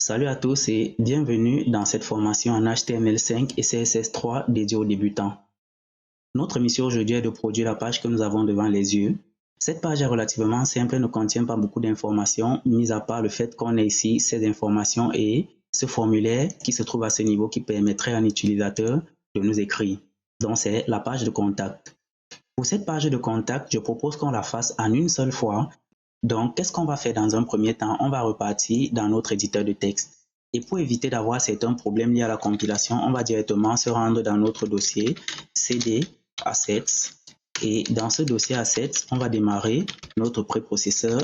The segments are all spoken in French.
Salut à tous et bienvenue dans cette formation en HTML5 et CSS3 dédiée aux débutants. Notre mission aujourd'hui est de produire la page que nous avons devant les yeux. Cette page est relativement simple et ne contient pas beaucoup d'informations, mis à part le fait qu'on ait ici ces informations et ce formulaire qui se trouve à ce niveau qui permettrait à un utilisateur de nous écrire. Donc c'est la page de contact. Pour cette page de contact, je propose qu'on la fasse en une seule fois. Donc, qu'est-ce qu'on va faire dans un premier temps? On va repartir dans notre éditeur de texte. Et pour éviter d'avoir certains problèmes liés à la compilation, on va directement se rendre dans notre dossier CD Assets. Et dans ce dossier Assets, on va démarrer notre préprocesseur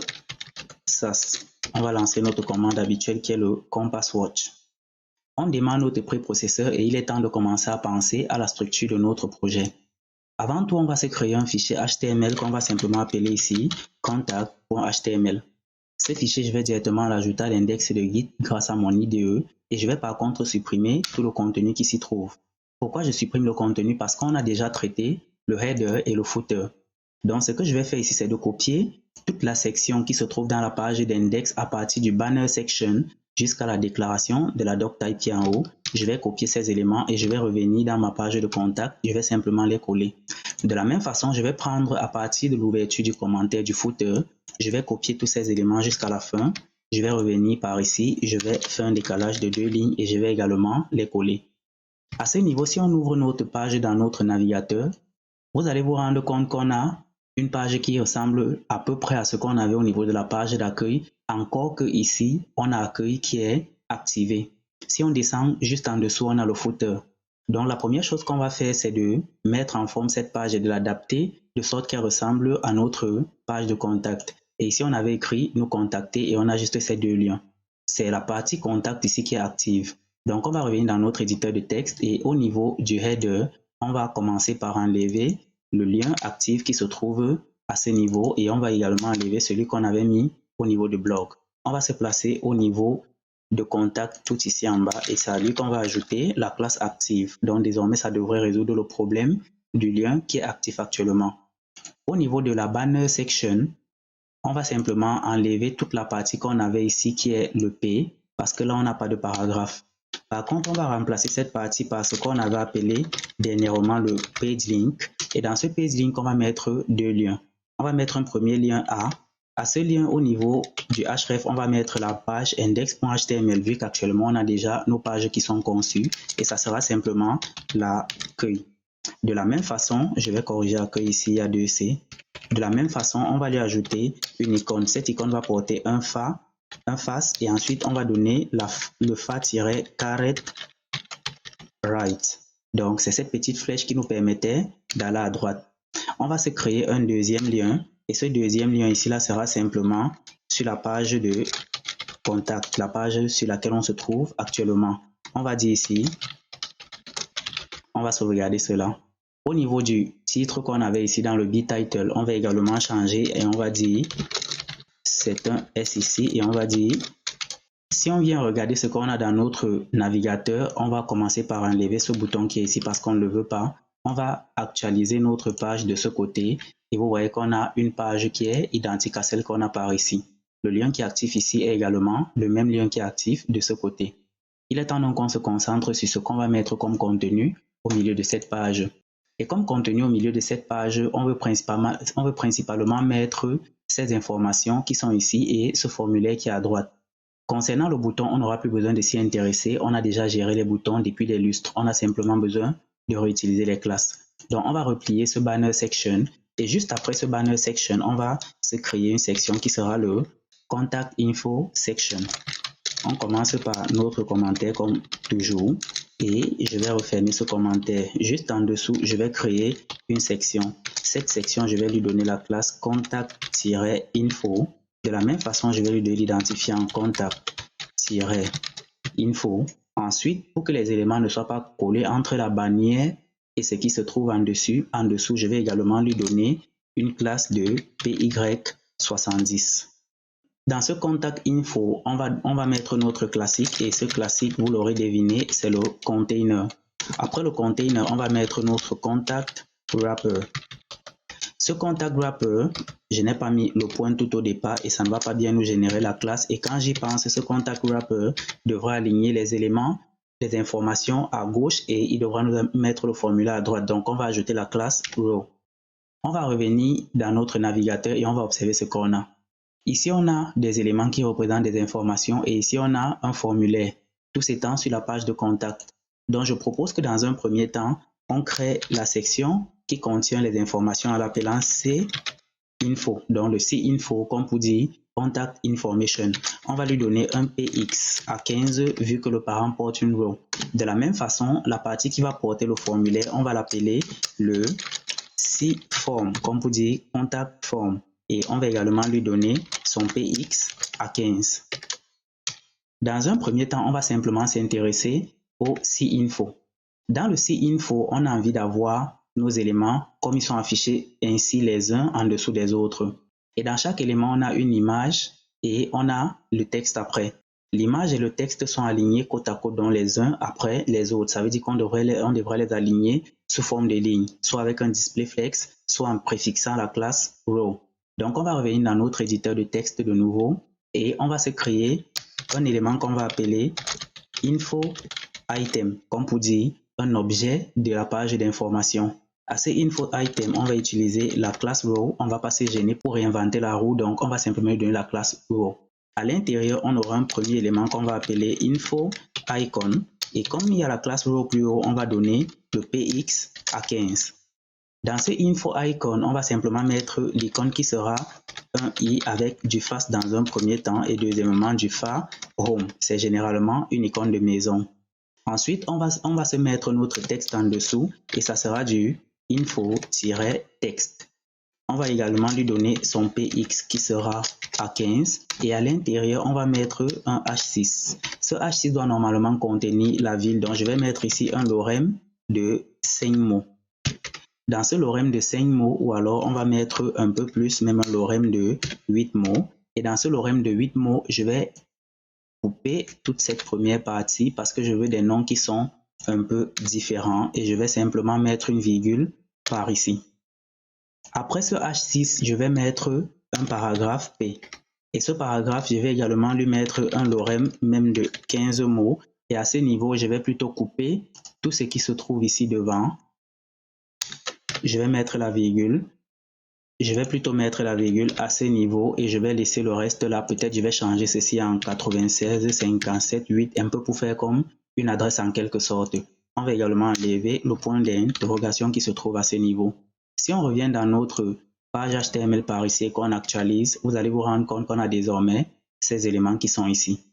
SAS. On va lancer notre commande habituelle qui est le Compass Watch. On démarre notre préprocesseur et il est temps de commencer à penser à la structure de notre projet. Avant tout, on va se créer un fichier HTML qu'on va simplement appeler ici contact.html. Ce fichier, je vais directement l'ajouter à l'index de Git grâce à mon IDE et je vais par contre supprimer tout le contenu qui s'y trouve. Pourquoi je supprime le contenu? Parce qu'on a déjà traité le header et le footer. Donc, ce que je vais faire ici, c'est de copier toute la section qui se trouve dans la page d'index à partir du banner section jusqu'à la déclaration de la doctype qui est en haut. Je vais copier ces éléments et je vais revenir dans ma page de contact. Je vais simplement les coller. De la même façon, je vais prendre à partir de l'ouverture du commentaire du footer, je vais copier tous ces éléments jusqu'à la fin. Je vais revenir par ici, je vais faire un décalage de 2 lignes et je vais également les coller. À ce niveau, si on ouvre notre page dans notre navigateur, vous allez vous rendre compte qu'on a une page qui ressemble à peu près à ce qu'on avait au niveau de la page d'accueil, encore que ici, on a accueil qui est activé. Si on descend juste en dessous, on a le footer. Donc la première chose qu'on va faire, c'est de mettre en forme cette page et de l'adapter de sorte qu'elle ressemble à notre page de contact. Et ici, on avait écrit nous contacter et on a juste ces deux liens. C'est la partie contact ici qui est active. Donc on va revenir dans notre éditeur de texte et au niveau du header, on va commencer par enlever le lien actif qui se trouve à ce niveau et on va également enlever celui qu'on avait mis au niveau de blog. On va se placer au niveau de contact tout ici en bas et c'est à lui qu'on va ajouter la classe active. Donc désormais, ça devrait résoudre le problème du lien qui est actif actuellement. Au niveau de la banner section, on va simplement enlever toute la partie qu'on avait ici qui est le P parce que là, on n'a pas de paragraphe. Par contre, on va remplacer cette partie par ce qu'on avait appelé dernièrement le page link. Et dans ce page link, on va mettre deux liens. On va mettre un premier lien A. À ce lien, au niveau du href, on va mettre la page index.html vu qu'actuellement, on a déjà nos pages qui sont conçues. Et ça sera simplement l'accueil. De la même façon, je vais corriger l'accueil ici, il y a 2C. De la même façon, on va lui ajouter une icône. Cette icône va porter un face et ensuite on va donner le fa-caret right. Donc c'est cette petite flèche qui nous permettait d'aller à droite. On va se créer un deuxième lien et ce deuxième lien ici là sera simplement sur la page de contact, la page sur laquelle on se trouve actuellement. On va dire ici, on va sauvegarder cela. Au niveau du titre qu'on avait ici dans le B-title, on va également changer et on va dire c'est un S ici et on va dire, si on vient regarder ce qu'on a dans notre navigateur, on va commencer par enlever ce bouton qui est ici parce qu'on ne le veut pas. On va actualiser notre page de ce côté et vous voyez qu'on a une page qui est identique à celle qu'on a par ici. Le lien qui est actif ici est également le même lien qui est actif de ce côté. Il est temps donc qu'on se concentre sur ce qu'on va mettre comme contenu au milieu de cette page. Et comme contenu au milieu de cette page, on veut principalement mettre ces informations qui sont ici et ce formulaire qui est à droite. Concernant le bouton, on n'aura plus besoin de s'y intéresser. On a déjà géré les boutons depuis les lustres. On a simplement besoin de réutiliser les classes. Donc, on va replier ce banner section. Et juste après ce banner section, on va se créer une section qui sera le contact info section. On commence par notre commentaire comme toujours. Et je vais refermer ce commentaire. Juste en dessous, je vais créer une section. Cette section, je vais lui donner la classe contact-info. De la même façon, je vais lui donner l'identifiant en contact-info. Ensuite, pour que les éléments ne soient pas collés entre la bannière et ce qui se trouve en dessous, je vais également lui donner une classe de PY70. Dans ce contact info, on va mettre notre classique et ce classique, vous l'aurez deviné, c'est le container. Après le container, on va mettre notre contact wrapper. Ce contact wrapper, je n'ai pas mis le point tout au départ et ça ne va pas bien nous générer la classe. Et quand j'y pense, ce contact wrapper devra aligner les éléments, les informations à gauche et il devra nous mettre le formulaire à droite. Donc, on va ajouter la classe row. On va revenir dans notre navigateur et on va observer ce qu'on a. Ici, on a des éléments qui représentent des informations et ici, on a un formulaire, tout s'étend sur la page de contact. Donc, je propose que dans un premier temps, on crée la section qui contient les informations en l'appelant C-Info. Donc, le C-Info, comme pour dire Contact Information. On va lui donner un PX à 15 vu que le parent porte une row. De la même façon, la partie qui va porter le formulaire, on va l'appeler le C-Form, comme pour dire Contact Form. Et on va également lui donner son PX à 15. Dans un premier temps, on va simplement s'intéresser au C-Info. Dans le C-Info, on a envie d'avoir nos éléments comme ils sont affichés ainsi les uns en dessous des autres. Et dans chaque élément, on a une image et on a le texte après. L'image et le texte sont alignés côte à côte, donc les uns après les autres. Ça veut dire qu'on devrait les aligner sous forme de lignes, soit avec un display flex, soit en préfixant la classe row. Donc, on va revenir dans notre éditeur de texte de nouveau et on va se créer un élément qu'on va appeler info item, comme pour dire un objet de la page d'information. À ce info item, on va utiliser la classe row. On ne va pas se gêner pour réinventer la roue, donc on va simplement donner la classe row. À l'intérieur, on aura un premier élément qu'on va appeler info icon. Et comme il y a la classe row plus haut, on va donner le px à 15. Dans ce info icon, on va simplement mettre l'icône qui sera un i avec du face dans un premier temps et deuxièmement du phare home. C'est généralement une icône de maison. Ensuite, on va se mettre notre texte en dessous et ça sera du info-texte. On va également lui donner son px qui sera à 15 et à l'intérieur, on va mettre un h6. Ce h6 doit normalement contenir la ville, donc je vais mettre ici un lorem de 5 mots. Dans ce lorem de 5 mots, ou alors on va mettre un peu plus, même un lorem de 8 mots. Et dans ce lorem de 8 mots, je vais couper toute cette première partie parce que je veux des noms qui sont un peu différents et je vais simplement mettre une virgule par ici. Après ce H6, je vais mettre un paragraphe P. Et ce paragraphe, je vais également lui mettre un lorem même de 15 mots. Et à ce niveau, je vais plutôt couper tout ce qui se trouve ici devant. Je vais mettre la virgule. Je vais plutôt mettre la virgule à ce niveau et je vais laisser le reste là. Peut-être je vais changer ceci en 96, 57, 8, un peu pour faire comme une adresse en quelque sorte. On va également enlever le point d'interrogation qui se trouve à ce niveau. Si on revient dans notre page HTML par ici et qu'on actualise, vous allez vous rendre compte qu'on a désormais ces éléments qui sont ici.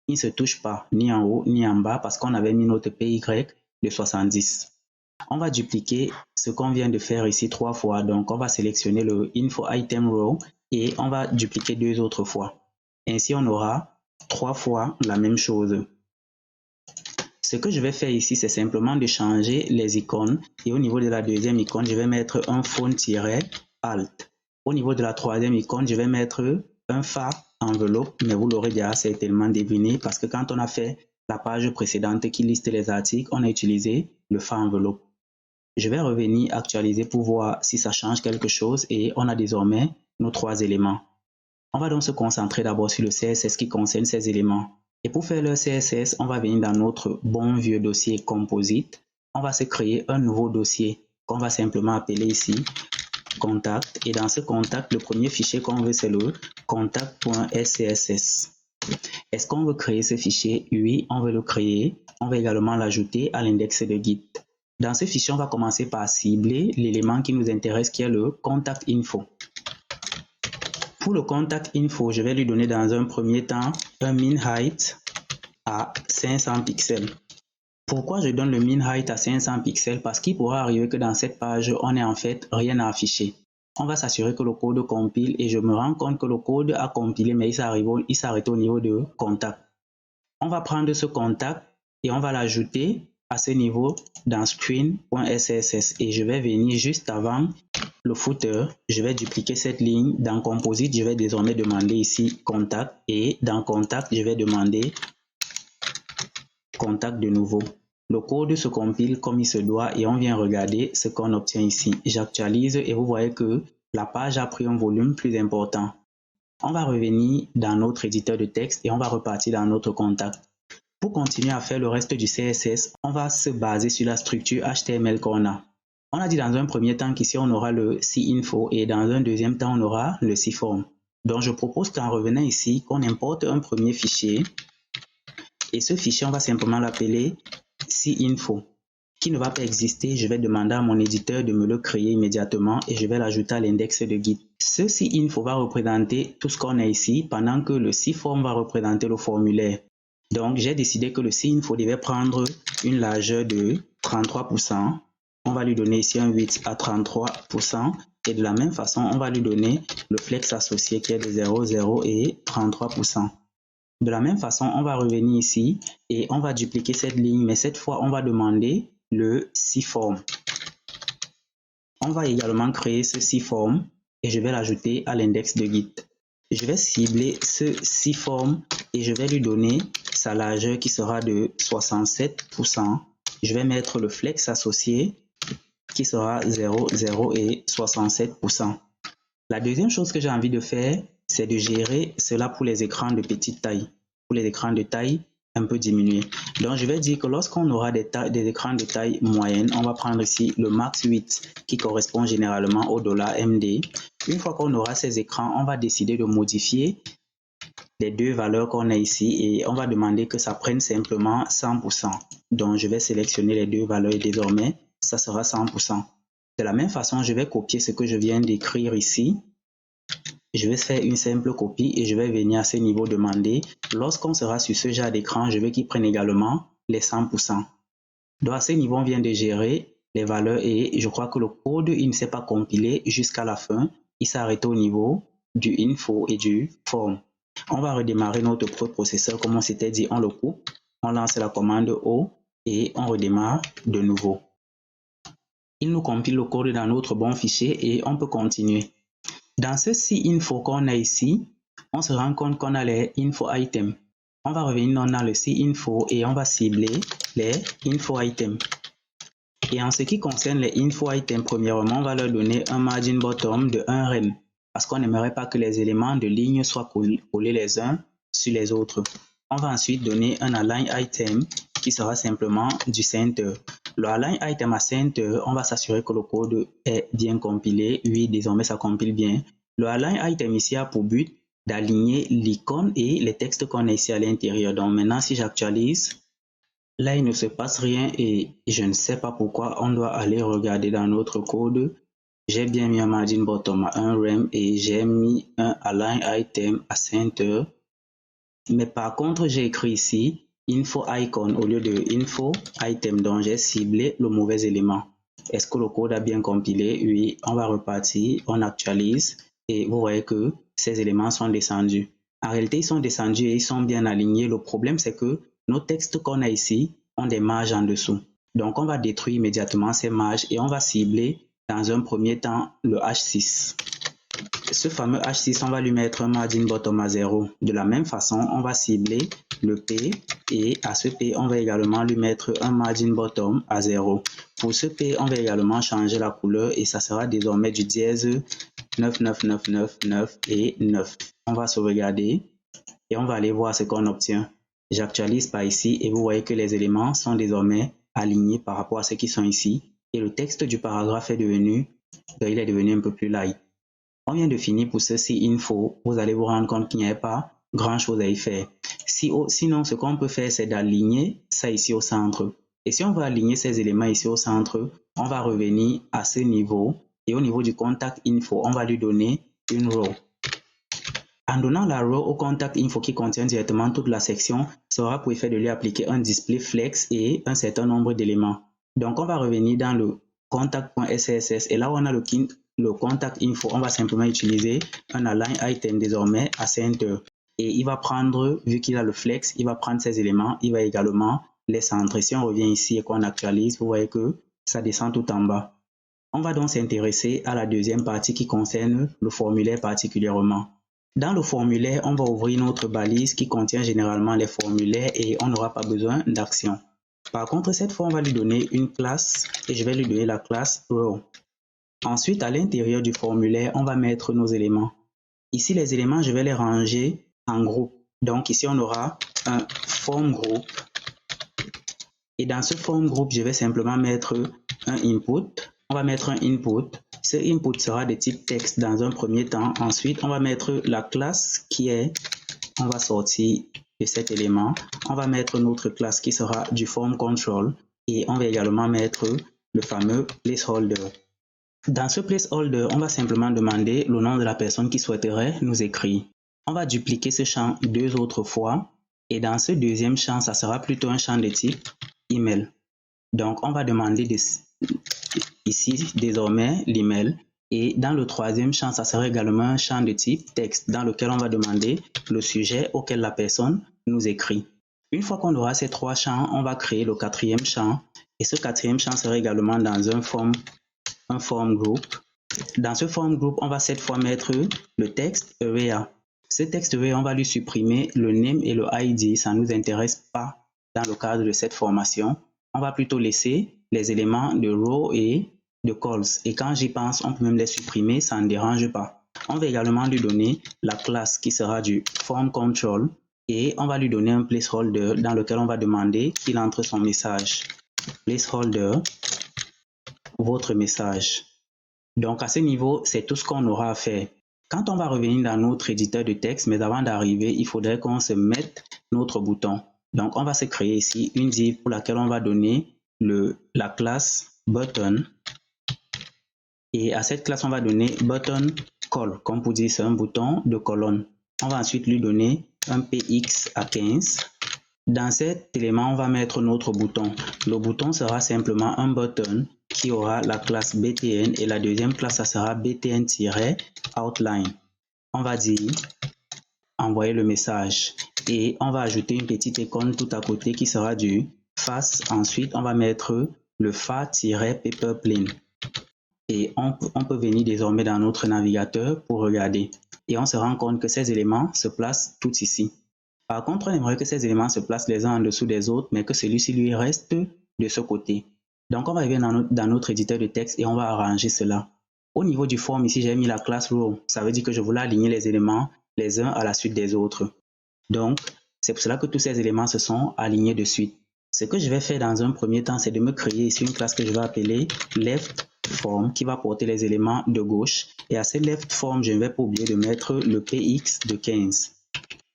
Ils ne se touchent pas ni en haut ni en bas parce qu'on avait mis notre PY de 70. On va dupliquer ce qu'on vient de faire ici 3 fois. Donc, on va sélectionner le info item row et on va dupliquer 2 autres fois. Ainsi, on aura 3 fois la même chose. Ce que je vais faire ici, c'est simplement de changer les icônes. Et au niveau de la deuxième icône, je vais mettre un font-alt. Au niveau de la troisième icône, je vais mettre un phare enveloppe. Mais vous l'aurez déjà certainement deviné parce que quand on a fait la page précédente qui liste les articles, on a utilisé le phare enveloppe. Je vais revenir actualiser pour voir si ça change quelque chose et on a désormais nos 3 éléments. On va donc se concentrer d'abord sur le CSS qui concerne ces éléments. Et pour faire le CSS, on va venir dans notre bon vieux dossier composite. On va se créer un nouveau dossier qu'on va simplement appeler ici contact. Et dans ce contact, le premier fichier qu'on veut, c'est le contact.scss. Est-ce qu'on veut créer ce fichier? Oui, on veut le créer. On va également l'ajouter à l'index de Git. Dans ce fichier, on va commencer par cibler l'élément qui nous intéresse, qui est le contact info. Pour le contact info, je vais lui donner dans un premier temps un min height à 500 pixels. Pourquoi je donne le min height à 500 pixels? Parce qu'il pourra arriver que dans cette page, on n'ait en fait rien à afficher. On va s'assurer que le code compile et je me rends compte que le code a compilé, mais il s'arrête au niveau de contact. On va prendre ce contact et on va l'ajouter à ce niveau dans screen.scss et je vais venir juste avant le footer. Je vais dupliquer cette ligne. Dans composite, je vais désormais demander ici contact et dans contact, je vais demander contact de nouveau. Le code se compile comme il se doit et on vient regarder ce qu'on obtient ici. J'actualise et vous voyez que la page a pris un volume plus important. On va revenir dans notre éditeur de texte et on va repartir dans notre contact. Pour continuer à faire le reste du CSS, on va se baser sur la structure HTML qu'on a. On a dit dans un premier temps qu'ici on aura le CInfo et dans un deuxième temps on aura le CForm. Donc je propose qu'en revenant ici, qu'on importe un premier fichier et ce fichier on va simplement l'appeler CInfo. Qui ne va pas exister, je vais demander à mon éditeur de me le créer immédiatement et je vais l'ajouter à l'index de Git. Ce CInfo va représenter tout ce qu'on a ici pendant que le CForm va représenter le formulaire. Donc j'ai décidé que le CInfo devait prendre une largeur de 33%. On va lui donner ici un width à 33% et de la même façon on va lui donner le flex associé qui est de 0, 0 et 33%. De la même façon on va revenir ici et on va dupliquer cette ligne, mais cette fois on va demander le CForm. On va également créer ce CForm et je vais l'ajouter à l'index de Git. Je vais cibler ce CForm et je vais lui donner sa largeur qui sera de 67%. Je vais mettre le flex associé qui sera 0, 0 et 67%. La deuxième chose que j'ai envie de faire, c'est de gérer cela pour les écrans de petite taille. Pour les écrans de taille un peu diminuée. Donc je vais dire que lorsqu'on aura des écrans de taille moyenne, on va prendre ici le max 8 qui correspond généralement au $MD. Une fois qu'on aura ces écrans, on va décider de modifier les deux valeurs qu'on a ici et on va demander que ça prenne simplement 100%. Donc je vais sélectionner les deux valeurs et désormais ça sera 100%. De la même façon, je vais copier ce que je viens d'écrire ici. Je vais faire une simple copie et je vais venir à ce niveau demander. Lorsqu'on sera sur ce genre d'écran, je veux qu'il prenne également les 100%. Donc à ce niveau, on vient de gérer les valeurs et je crois que le code, il ne s'est pas compilé jusqu'à la fin. Il s'est arrêté au niveau du info et du form. On va redémarrer notre processeur comme on s'était dit, on le coupe, on lance la commande O et on redémarre de nouveau. Il nous compile le code dans notre bon fichier et on peut continuer. Dans ce CInfo qu'on a ici, on se rend compte qu'on a les info items. On va revenir dans le CInfo et on va cibler les info items. Et en ce qui concerne les info items, premièrement, on va leur donner un margin bottom de 1 rem parce qu'on n'aimerait pas que les éléments de ligne soient collés les uns sur les autres. On va ensuite donner un align item qui sera simplement du center. Le align item à center, on va s'assurer que le code est bien compilé. Oui, désormais ça compile bien. Le align item ici a pour but d'aligner l'icône et les textes qu'on a ici à l'intérieur. Donc maintenant, si j'actualise, là il ne se passe rien et je ne sais pas pourquoi. On doit aller regarder dans notre code. J'ai bien mis un margin bottom à 1 rem et j'ai mis un align item à center. Mais par contre, j'ai écrit ici info icon au lieu de info item, donc j'ai ciblé le mauvais élément. Est-ce que le code a bien compilé? Oui, on va repartir, on actualise et vous voyez que ces éléments sont descendus. En réalité, ils sont descendus et ils sont bien alignés. Le problème, c'est que nos textes qu'on a ici ont des marges en dessous. Donc, on va détruire immédiatement ces marges et on va cibler dans un premier temps le H6. Ce fameux H6, on va lui mettre un margin bottom à 0. De la même façon, on va cibler le P et à ce P, on va également lui mettre un margin bottom à 0. Pour ce P, on va également changer la couleur et ça sera désormais du dièse 99999 et 9. On va sauvegarder et on va aller voir ce qu'on obtient. J'actualise par ici et vous voyez que les éléments sont désormais alignés par rapport à ceux qui sont ici et le texte du paragraphe est devenu, il est devenu un peu plus light. On vient de finir pour ce CInfo. Vous allez vous rendre compte qu'il n'y a pas grand chose à y faire. Sinon, ce qu'on peut faire, c'est d'aligner ça ici au centre. Et si on veut aligner ces éléments ici au centre, on va revenir à ce niveau. Et au niveau du contact info, on va lui donner une row. En donnant la row au contact info qui contient directement toute la section, ça aura pour effet de lui appliquer un display flex et un certain nombre d'éléments. Donc, on va revenir dans le contact.css et là où on a le contact info, on va simplement utiliser un align item désormais à center. Et il va prendre, vu qu'il a le flex, il va prendre ces éléments, il va également les centrer. Si on revient ici et qu'on actualise, vous voyez que ça descend tout en bas. On va donc s'intéresser à la deuxième partie qui concerne le formulaire particulièrement. Dans le formulaire, on va ouvrir notre balise qui contient généralement les formulaires et on n'aura pas besoin d'action. Par contre, cette fois, on va lui donner une classe et je vais lui donner la classe row. Ensuite, à l'intérieur du formulaire, on va mettre nos éléments. Ici, les éléments, je vais les ranger en groupe. Donc ici, on aura un form group. Et dans ce form group, je vais simplement mettre un input. On va mettre un input. Ce input sera de type texte dans un premier temps. Ensuite, on va mettre la classe qui est, on va sortir de cet élément. On va mettre notre classe qui sera du form control. Et on va également mettre le fameux placeholder. Dans ce placeholder, on va simplement demander le nom de la personne qui souhaiterait nous écrire. On va dupliquer ce champ 2 autres fois. Et dans ce deuxième champ, ça sera plutôt un champ de type email. Donc, on va demander ici désormais l'email. Et dans le troisième champ, ça sera également un champ de type texte dans lequel on va demander le sujet auquel la personne nous écrit. Une fois qu'on aura ces trois champs, on va créer le quatrième champ. Et ce quatrième champ sera également dans un form group. Dans ce form group, on va cette fois mettre le texte area. Ce texte area, on va lui supprimer le name et le ID. Ça ne nous intéresse pas dans le cadre de cette formation. On va plutôt laisser les éléments de row et de calls. Et quand j'y pense, on peut même les supprimer, ça ne dérange pas. On va également lui donner la classe qui sera du form control. Et on va lui donner un placeholder dans lequel on va demander qu'il entre son message. Placeholder, votre message. Donc à ce niveau, c'est tout ce qu'on aura à faire. Quand on va revenir dans notre éditeur de texte, mais avant d'arriver, il faudrait qu'on se mette notre bouton. Donc on va se créer ici une div pour laquelle on va donner la classe button. Et à cette classe, on va donner button call. Comme pour dire, c'est un bouton de colonne. On va ensuite lui donner un px à 15. Dans cet élément, on va mettre notre bouton. Le bouton sera simplement un button qui aura la classe btn et la deuxième classe, ça sera btn-outline. On va dire envoyer le message et on va ajouter une petite icône tout à côté qui sera du face. Ensuite, on va mettre le fa-paperplane et on peut venir désormais dans notre navigateur pour regarder et on se rend compte que ces éléments se placent tout ici. Par contre, on aimerait que ces éléments se placent les uns en dessous des autres, mais que celui-ci lui reste de ce côté. Donc, on va arriver dans notre éditeur de texte et on va arranger cela. Au niveau du form, ici, j'ai mis la classe row. Ça veut dire que je voulais aligner les éléments les uns à la suite des autres. Donc, c'est pour cela que tous ces éléments se sont alignés de suite. Ce que je vais faire dans un premier temps, c'est de me créer ici une classe que je vais appeler left form qui va porter les éléments de gauche. Et à ce left form, je ne vais pas oublier de mettre le px de 15.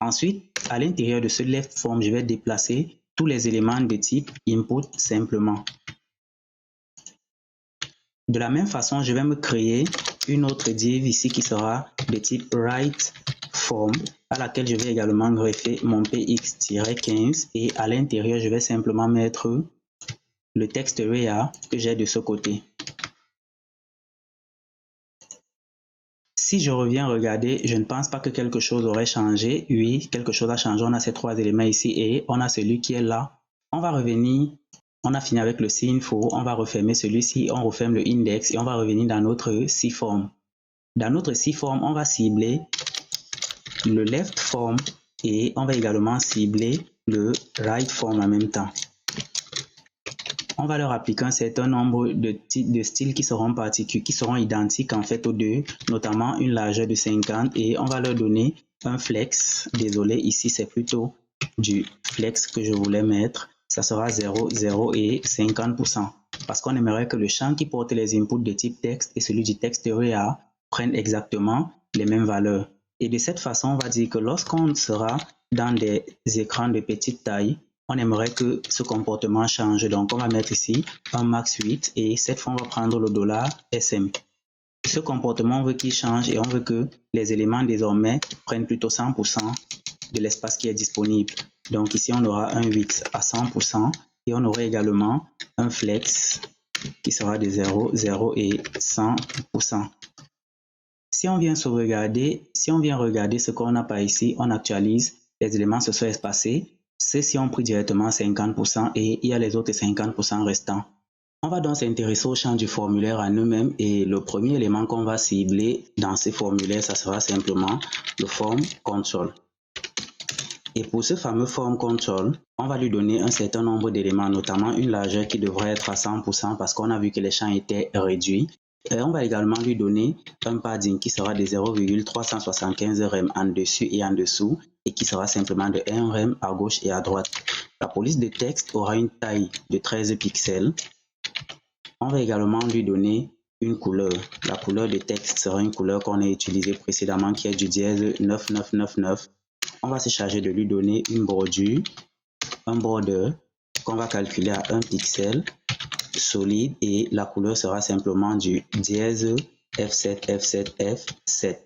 Ensuite, à l'intérieur de ce left form, je vais déplacer tous les éléments de type input simplement. De la même façon, je vais me créer une autre div ici qui sera de type right form à laquelle je vais également greffer mon px-15 et à l'intérieur, je vais simplement mettre le texte area que j'ai de ce côté. Si je reviens regarder, je ne pense pas que quelque chose aurait changé. Oui, quelque chose a changé. On a ces trois éléments ici et on a celui qui est là. On va revenir, on a fini avec le CINFO, on va refermer celui-ci, on referme le index et on va revenir dans notre CForm. Dans notre CForm, on va cibler le left form et on va également cibler le right form en même temps. On va leur appliquer un certain nombre de styles qui seront particuliers, qui seront identiques en fait aux deux, notamment une largeur de 50 et on va leur donner un flex. Désolé, ici c'est plutôt du flex que je voulais mettre. Ça sera 0, 0 et 50% parce qu'on aimerait que le champ qui porte les inputs de type texte et celui du texte area prennent exactement les mêmes valeurs. Et de cette façon, on va dire que lorsqu'on sera dans des écrans de petite taille, on aimerait que ce comportement change. Donc, on va mettre ici un max 8 et cette fois, on va prendre le $SM. Ce comportement, on veut qu'il change et on veut que les éléments désormais prennent plutôt 100% de l'espace qui est disponible. Donc, ici, on aura un 8 à 100% et on aura également un flex qui sera de 0, 0 et 100%. Si on vient sauvegarder, si on vient regarder ce qu'on n'a pas ici, on actualise, les éléments se sont espacés. Ceux-ci ont pris directement 50% et il y a les autres 50% restants. On va donc s'intéresser au champ du formulaire en eux-mêmes et le premier élément qu'on va cibler dans ces formulaires, ça sera simplement le form control. Et pour ce fameux form control, on va lui donner un certain nombre d'éléments, notamment une largeur qui devrait être à 100% parce qu'on a vu que les champs étaient réduits. Et on va également lui donner un padding qui sera de 0,375 rem en dessus et en dessous et qui sera simplement de 1 rem à gauche et à droite. La police de texte aura une taille de 13 pixels. On va également lui donner une couleur. La couleur de texte sera une couleur qu'on a utilisée précédemment qui est du dièse 9999. On va se charger de lui donner une bordure, un border qu'on va calculer à 1 pixel solide et la couleur sera simplement du dièse F7, F7, F7.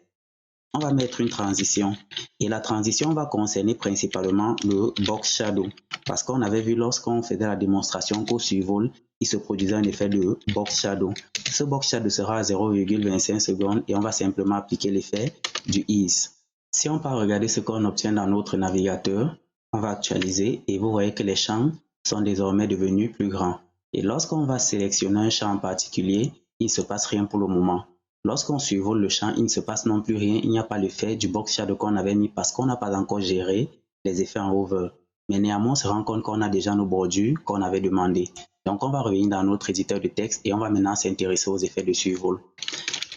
On va mettre une transition et la transition va concerner principalement le box shadow parce qu'on avait vu lorsqu'on faisait la démonstration qu'au survol, il se produisait un effet de box shadow. Ce box shadow sera à 0,25 secondes et on va simplement appliquer l'effet du ease. Si on part regarder ce qu'on obtient dans notre navigateur, on va actualiser et vous voyez que les champs sont désormais devenus plus grands. Et lorsqu'on va sélectionner un champ en particulier, il ne se passe rien pour le moment. Lorsqu'on survole le champ, il ne se passe non plus rien. Il n'y a pas l'effet du box shadow qu'on avait mis parce qu'on n'a pas encore géré les effets en hover. Mais néanmoins, on se rend compte qu'on a déjà nos bordures qu'on avait demandé. Donc, on va revenir dans notre éditeur de texte et on va maintenant s'intéresser aux effets de survol.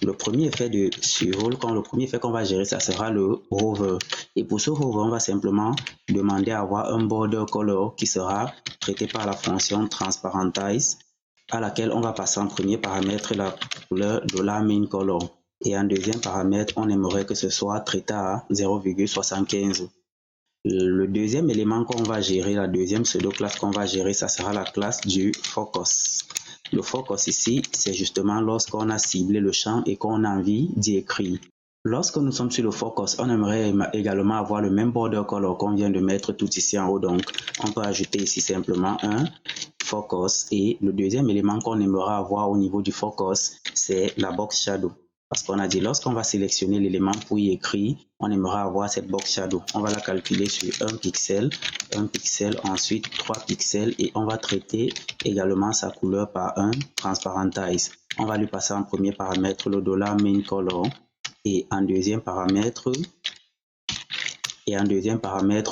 Le premier effet de survol, le premier effet qu'on va gérer, ça sera le hover. Et pour ce hover, on va simplement demander à avoir un border color qui sera traité par la fonction transparentize, à laquelle on va passer en premier paramètre la couleur $main_color. Et en deuxième paramètre, on aimerait que ce soit traité à 0,75. Le deuxième élément qu'on va gérer, la deuxième pseudo-classe qu'on va gérer, ça sera la classe du focus. Le focus ici, c'est justement lorsqu'on a ciblé le champ et qu'on a envie d'y écrire. Lorsque nous sommes sur le focus, on aimerait également avoir le même border color qu'on vient de mettre tout ici en haut. Donc, on peut ajouter ici simplement un focus. Et le deuxième élément qu'on aimerait avoir au niveau du focus, c'est la box shadow. Parce qu'on a dit, lorsqu'on va sélectionner l'élément pour y écrire, on aimerait avoir cette box shadow. On va la calculer sur 1 pixel, ensuite 3 pixels et on va traiter également sa couleur par un transparentize. On va lui passer en premier paramètre le $main_color et en deuxième paramètre,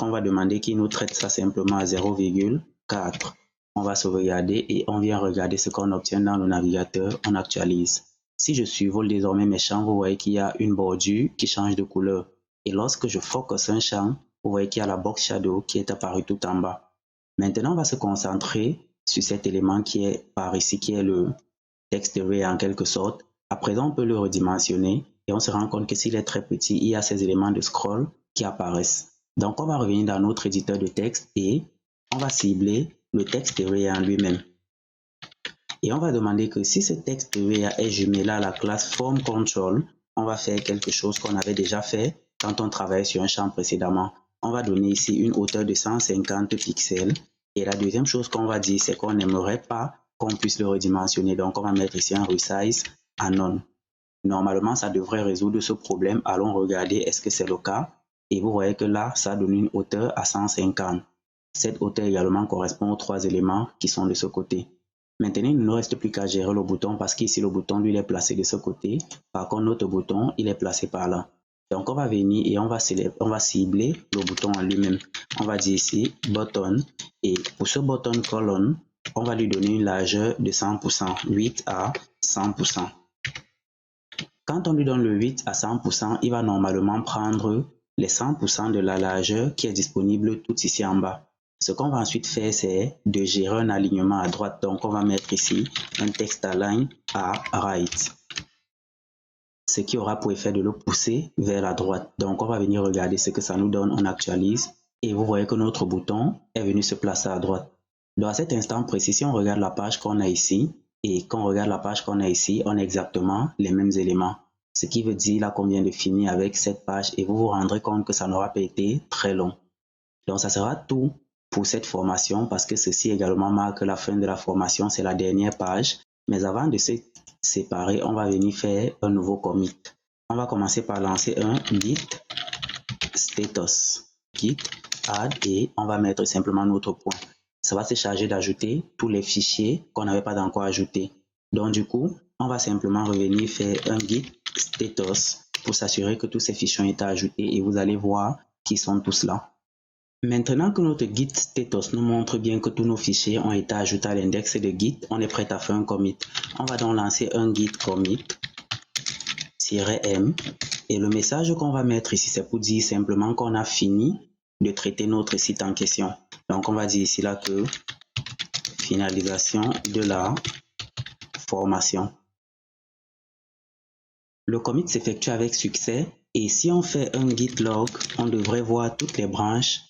on va demander qu'il nous traite ça simplement à 0,4. On va sauvegarder et on vient regarder ce qu'on obtient dans le navigateur, on actualise. Si je survole désormais mes champs, vous voyez qu'il y a une bordure qui change de couleur. Et lorsque je focus un champ, vous voyez qu'il y a la box shadow qui est apparue tout en bas. Maintenant, on va se concentrer sur cet élément qui est par ici, qui est le text array en quelque sorte. À présent, on peut le redimensionner et on se rend compte que s'il est très petit, il y a ces éléments de scroll qui apparaissent. Donc, on va revenir dans notre éditeur de texte et on va cibler le text array en lui-même. Et on va demander que si ce texte est jumelé à la classe form_control, on va faire quelque chose qu'on avait déjà fait quand on travaillait sur un champ précédemment. On va donner ici une hauteur de 150 pixels. Et la deuxième chose qu'on va dire, c'est qu'on n'aimerait pas qu'on puisse le redimensionner. Donc, on va mettre ici un resize à none. Normalement, ça devrait résoudre ce problème. Allons regarder est-ce que c'est le cas. Et vous voyez que là, ça donne une hauteur à 150. Cette hauteur également correspond aux trois éléments qui sont de ce côté. Maintenant, il ne nous reste plus qu'à gérer le bouton parce qu'ici, le bouton, lui, il est placé de ce côté. Par contre, notre bouton, il est placé par là. Donc, on va venir et on va cibler le bouton en lui-même. On va dire ici button. Et pour ce button colonne, on va lui donner une largeur de 100%, 8 à 100%. Quand on lui donne le 8 à 100%, il va normalement prendre les 100% de la largeur qui est disponible tout ici en bas. Ce qu'on va ensuite faire, c'est de gérer un alignement à droite. Donc, on va mettre ici un text align à right, ce qui aura pour effet de le pousser vers la droite. Donc, on va venir regarder ce que ça nous donne. On actualise et vous voyez que notre bouton est venu se placer à droite. Donc, à cet instant précis, si on regarde la page qu'on a ici et qu'on regarde la page qu'on a ici, on a exactement les mêmes éléments. Ce qui veut dire là qu'on vient de finir avec cette page et vous vous rendrez compte que ça n'aura pas été très long. Donc, ça sera tout pour cette formation parce que ceci également marque la fin de la formation, c'est la dernière page. Mais avant de se séparer, on va venir faire un nouveau commit. On va commencer par lancer un git status, git add et on va mettre simplement notre point. Ça va se charger d'ajouter tous les fichiers qu'on n'avait pas encore ajoutés. Donc du coup, on va simplement revenir faire un git status pour s'assurer que tous ces fichiers ont été ajoutés et vous allez voir qu'ils sont tous là. Maintenant que notre git status nous montre bien que tous nos fichiers ont été ajoutés à l'index de git, on est prêt à faire un commit. On va donc lancer un git commit-m et le message qu'on va mettre ici, c'est pour dire simplement qu'on a fini de traiter notre site en question. Donc on va dire ici là que finalisation de la formation. Le commit s'effectue avec succès et si on fait un git log, on devrait voir toutes les branches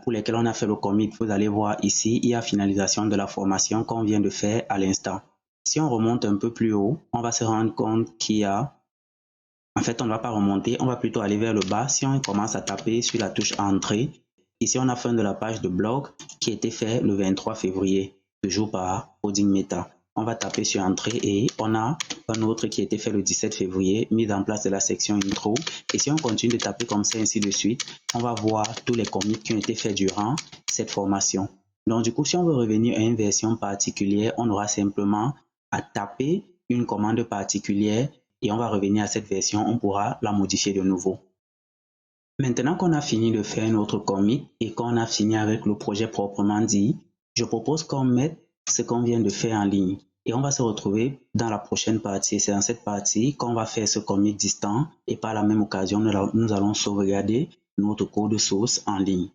pour lesquelles on a fait le commit. Vous allez voir ici, il y a finalisation de la formation qu'on vient de faire à l'instant. Si on remonte un peu plus haut, on va se rendre compte qu'il y a... En fait, on ne va pas remonter, on va plutôt aller vers le bas. Si on commence à taper sur la touche entrée, ici on a fin de la page de blog qui a été fait le 23 février, toujours par Coding Meta. On va taper sur entrée et on a un autre qui a été fait le 17 février, mise en place de la section intro. Et si on continue de taper comme ça, ainsi de suite, on va voir tous les commits qui ont été faits durant cette formation. Donc du coup, si on veut revenir à une version particulière, on aura simplement à taper une commande particulière et on va revenir à cette version, on pourra la modifier de nouveau. Maintenant qu'on a fini de faire notre commit et qu'on a fini avec le projet proprement dit, je propose qu'on mette ce qu'on vient de faire en ligne. Et on va se retrouver dans la prochaine partie. C'est dans cette partie qu'on va faire ce commit distant et par la même occasion, nous allons sauvegarder notre code source en ligne.